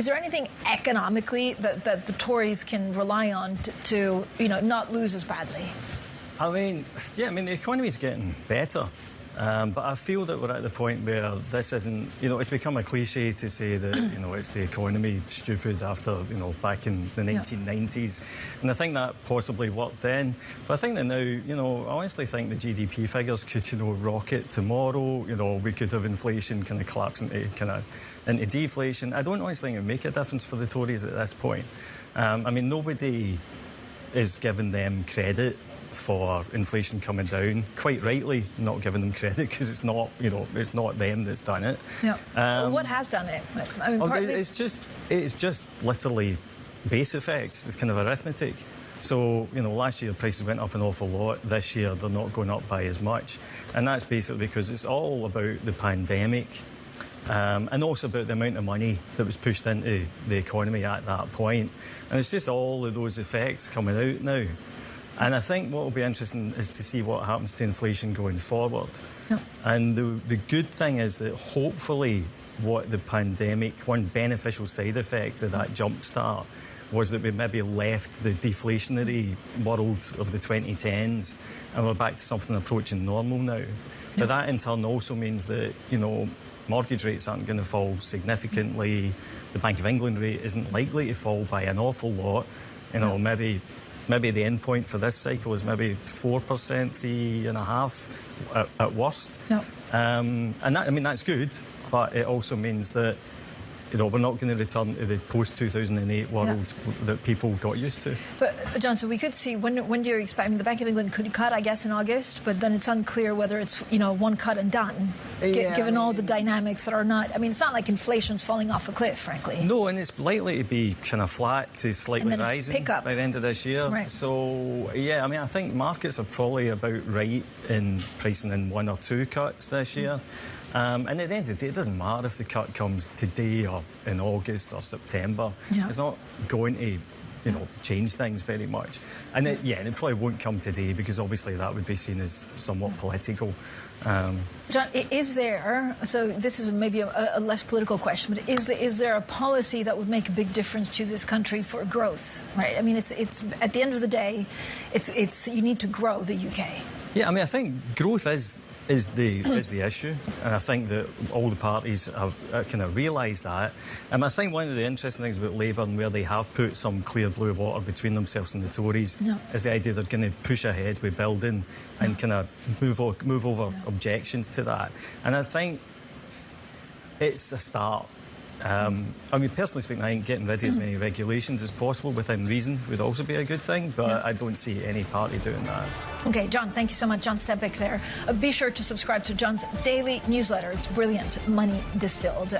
Is there anything economically that the Tories can rely on to not lose as badly? I mean, yeah, the economy's getting better. But I feel that we're at the point where this isn't, it's become a cliche to say that, it's the economy stupid after, back in the 1990s. And I think that possibly worked then. But I think that now, I honestly think the GDP figures could, rocket tomorrow. We could have inflation kind of collapse into deflation. I don't honestly think it would make a difference for the Tories at this point. Nobody is giving them credit for inflation coming down, quite rightly not giving them credit because it's not, it's not them that's done it. Yeah. What has done it? It's just literally base effects. It's kind of arithmetic. So, last year prices went up an awful lot. This year they're not going up by as much. And that's basically because it's all about the pandemic and also about the amount of money that was pushed into the economy at that point. And it's just all of those effects coming out now. And I think what will be interesting is to see what happens to inflation going forward. Yeah. And the good thing is that hopefully what the pandemic, one beneficial side effect of that jump start was that we maybe left the deflationary world of the 2010s and we're back to something approaching normal now. Yeah. But that in turn also means that, mortgage rates aren't going to fall significantly. The Bank of England rate isn't likely to fall by an awful lot. Maybe the end point for this cycle is maybe 4%, 3.5% at worst. Yep. And that, that's good, but it also means that we're not going to return to the post-2008 world that people got used to. But, John, so we could see, when do you expect, the Bank of England could cut, I guess, in August, but then it's unclear whether it's, one cut and done, given all the dynamics that are not, it's not like inflation's falling off a cliff, frankly. No, and it's likely to be kind of flat to slightly rising pick up by the end of this year. Right. So, yeah, I think markets are probably about right in pricing in 1 or 2 cuts this year. And at the end of the day, it doesn't matter if the cut comes today or in August or September. Yeah. It's not going to, change things very much. And it probably won't come today because obviously that would be seen as somewhat political. John, is there, so this is maybe a less political question, but is there a policy that would make a big difference to this country for growth, right? It's at the end of the day, it's you need to grow the UK. Yeah, I think growth is the issue, and I think that all the parties have kind of realised that. And I think one of the interesting things about Labour and where they have put some clear blue water between themselves and the Tories is the idea they're going to push ahead with building and kind of move over objections to that. And I think it's a start. Personally speaking, I think getting rid of as many regulations as possible within reason would also be a good thing, but I don't see any party doing that. OK, John, thank you so much. John Stepek there. Be sure to subscribe to John's daily newsletter. It's brilliant. Money Distilled.